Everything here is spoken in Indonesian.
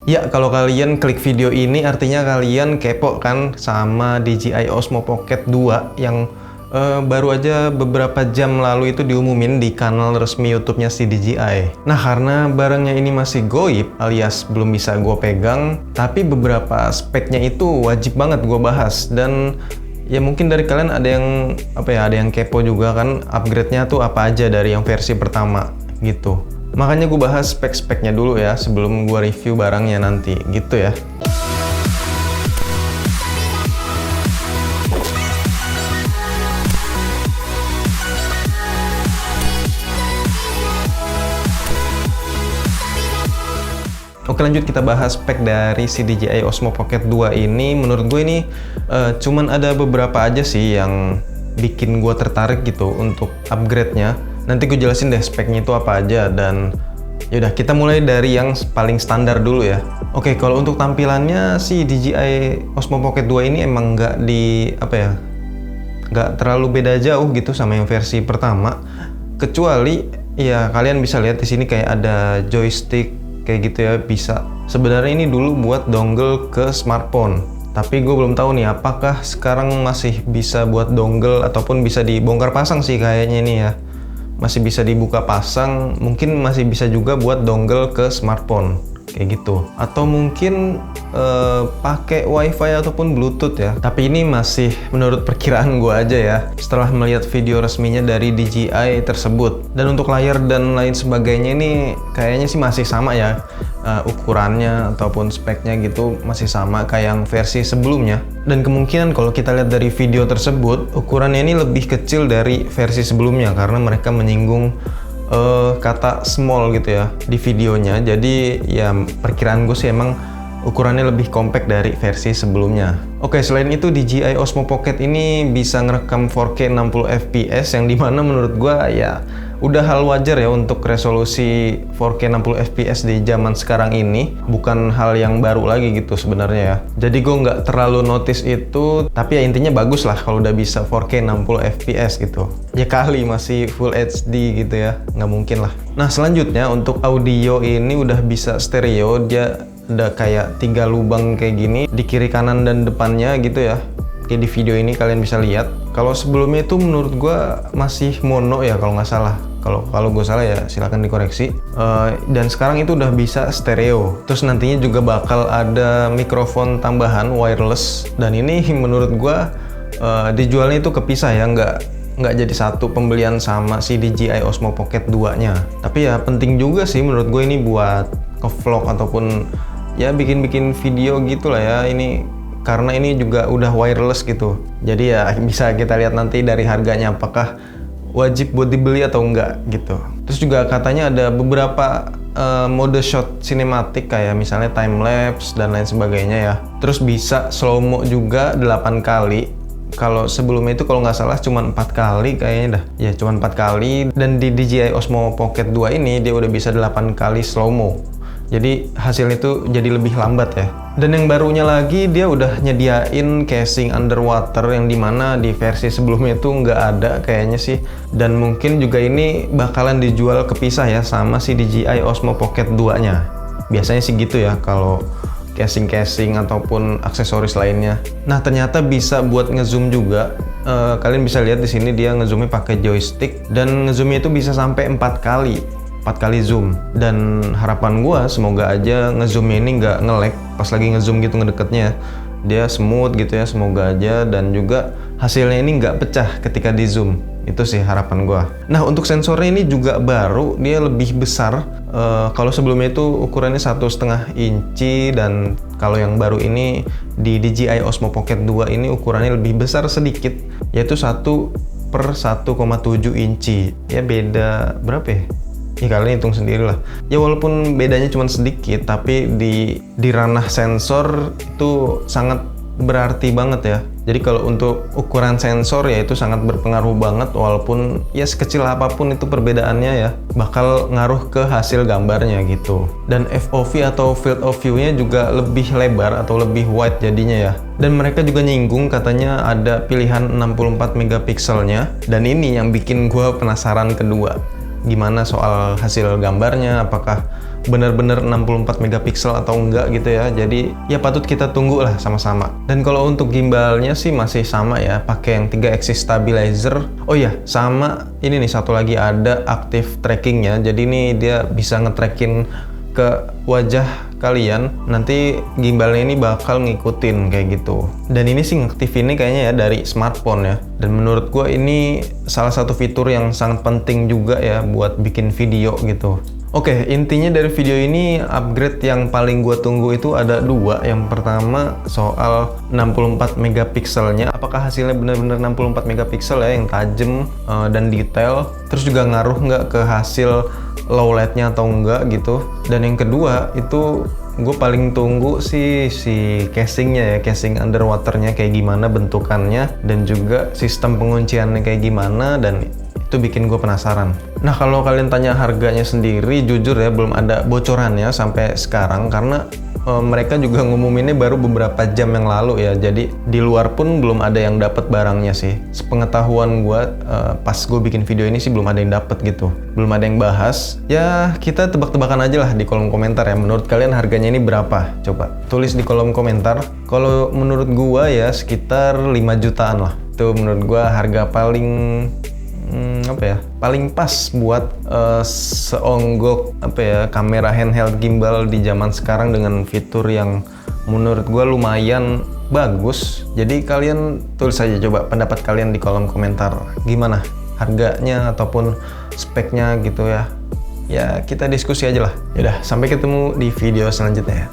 Ya, kalau kalian klik video ini artinya kalian kepo kan sama DJI Osmo Pocket 2 yang baru aja beberapa jam lalu itu diumumin di kanal resmi YouTube-nya si DJI. Nah, karena barangnya ini masih goib alias belum bisa gue pegang, tapi beberapa speknya itu wajib banget gue bahas. Dan ya mungkin dari kalian ada yang ada yang kepo juga kan, upgrade-nya tuh apa aja dari yang versi pertama gitu. Makanya gue bahas spek-speknya dulu ya sebelum gue review barangnya nanti gitu ya. Oke, lanjut kita bahas spek dari si DJI Osmo Pocket 2 ini. Menurut gue ini cuman ada beberapa aja sih yang bikin gue tertarik gitu untuk upgrade-nya. Nanti gue jelasin deh speknya itu apa aja, dan yaudah kita mulai dari yang paling standar dulu ya. Oke, kalau untuk tampilannya si DJI Osmo Pocket 2 ini emang nggak terlalu beda jauh gitu sama yang versi pertama, kecuali ya kalian bisa lihat di sini kayak ada joystick kayak gitu ya. Bisa sebenarnya ini dulu buat dongle ke smartphone, tapi gue belum tahu nih apakah sekarang masih bisa buat dongle ataupun bisa dibongkar pasang sih kayaknya ini ya. Masih bisa dibuka pasang, mungkin masih bisa juga buat dongle ke smartphone kayak gitu, atau mungkin pakai wifi ataupun bluetooth ya. Tapi ini masih menurut perkiraan gue aja ya setelah melihat video resminya dari DJI tersebut. Dan untuk layar dan lain sebagainya ini kayaknya sih masih sama ya, ukurannya ataupun speknya gitu masih sama kayak yang versi sebelumnya. Dan kemungkinan kalau kita lihat dari video tersebut, ukurannya ini lebih kecil dari versi sebelumnya karena mereka menyinggung kata small gitu ya di videonya. Jadi ya perkiraan gue sih emang ukurannya lebih compact dari versi sebelumnya. Oke, selain itu DJI Osmo Pocket ini bisa ngerekam 4K 60 fps yang dimana menurut gue ya udah hal wajar ya untuk resolusi 4K 60 fps di zaman sekarang ini. Bukan hal yang baru lagi gitu sebenarnya ya. Jadi gue nggak terlalu notice itu, tapi ya intinya bagus lah kalau udah bisa 4K 60 fps gitu. Ya kali masih Full HD gitu ya, nggak mungkin lah. Nah, selanjutnya untuk audio ini udah bisa stereo. Dia ada kayak 3 lubang kayak gini di kiri kanan dan depannya gitu ya. Kayak di video ini kalian bisa lihat. Kalau sebelumnya itu menurut gue masih mono ya kalau nggak salah. Kalau gue salah ya silakan dikoreksi. Dan sekarang itu udah bisa stereo. Terus nantinya juga bakal ada mikrofon tambahan wireless. Dan ini menurut gue dijualnya itu kepisah ya, nggak jadi satu pembelian sama si DJI Osmo Pocket 2-nya. Tapi ya penting juga sih menurut gue ini buat ke-vlog ataupun ya bikin-bikin video gitu lah ya ini, karena ini juga udah wireless gitu. Jadi ya bisa kita lihat nanti dari harganya apakah wajib buat dibeli atau enggak gitu. Terus juga katanya ada beberapa mode shot sinematik kayak misalnya time lapse dan lain sebagainya ya. Terus bisa slow mo juga 8 kali. Kalau sebelumnya itu kalau nggak salah cuma 4 kali kayaknya dah. Ya cuma 4 kali. Dan di DJI Osmo Pocket 2 ini dia udah bisa 8 kali slow mo. Jadi hasilnya itu jadi lebih lambat ya. Dan yang barunya lagi dia udah nyediain casing underwater yang dimana di versi sebelumnya itu nggak ada kayaknya sih. Dan mungkin juga ini bakalan dijual kepisah ya sama si DJI Osmo Pocket 2-nya. Biasanya sih gitu ya kalau casing-casing ataupun aksesoris lainnya. Nah, ternyata bisa buat ngezoom juga. Kalian bisa lihat di sini dia ngezoomnya pakai joystick dan ngezoomnya itu bisa sampai 4 kali zoom. Dan harapan gua semoga aja ngezoomnya ini nggak nge-lag pas lagi ngezoom gitu ngedeketnya, dia smooth gitu ya, semoga aja. Dan juga hasilnya ini nggak pecah ketika di zoom, itu sih harapan gua. Nah, untuk sensornya ini juga baru, dia lebih besar. Kalau sebelumnya itu ukurannya 1,5 inci, dan kalau yang baru ini di DJI Osmo Pocket 2 ini ukurannya lebih besar sedikit, yaitu 1/1,7 inci. Ya beda berapa ya? Ya kalian hitung sendiri lah. Ya walaupun bedanya cuma sedikit, tapi di ranah sensor itu sangat berarti banget ya. Jadi kalau untuk ukuran sensor ya itu sangat berpengaruh banget, walaupun ya sekecil apapun itu perbedaannya ya bakal ngaruh ke hasil gambarnya gitu. Dan FOV atau field of view-nya juga lebih lebar atau lebih wide jadinya ya. Dan mereka juga nyinggung katanya ada pilihan 64 megapikselnya, dan ini yang bikin gue penasaran kedua. Gimana soal hasil gambarnya, apakah benar-benar 64 megapiksel atau enggak gitu ya. Jadi ya patut kita tunggu lah sama-sama. Dan kalau untuk gimbalnya sih masih sama ya, pakai yang 3 axis stabilizer. Oh iya, sama ini nih satu lagi ada active trackingnya. Jadi ini dia bisa nge-trackin ke wajah kalian, nanti gimbalnya ini bakal ngikutin kayak gitu. Dan ini sih ngaktifinnya kayaknya ya dari smartphone ya. Dan menurut gue ini salah satu fitur yang sangat penting juga ya buat bikin video gitu. Oke, intinya dari video ini upgrade yang paling gue tunggu itu ada dua. Yang pertama soal 64 megapikselnya. Apakah hasilnya benar-benar 64 megapiksel ya yang tajam dan detail. Terus juga ngaruh nggak ke hasil low light-nya atau enggak gitu. Dan yang kedua itu gue paling tunggu sih si casingnya ya, casing underwaternya kayak gimana bentukannya dan juga sistem pengunciannya kayak gimana, dan itu bikin gue penasaran. Nah kalau kalian tanya harganya sendiri, jujur ya belum ada bocorannya sampai sekarang karena mereka juga ngumuminnya baru beberapa jam yang lalu ya. Jadi di luar pun belum ada yang dapat barangnya sih. Sepengetahuan gue pas gue bikin video ini sih belum ada yang dapat gitu. Belum ada yang bahas. Ya kita tebak-tebakan aja lah di kolom komentar ya. Menurut kalian harganya ini berapa? Coba tulis di kolom komentar. Kalau menurut gue ya sekitar 5 jutaan lah. Itu menurut gue harga paling paling pas buat seonggok kamera handheld gimbal di zaman sekarang dengan fitur yang menurut gue lumayan bagus. Jadi kalian tulis aja coba pendapat kalian di kolom komentar, gimana harganya ataupun speknya gitu ya. Ya kita diskusi aja lah. Yaudah, sampai ketemu di video selanjutnya ya.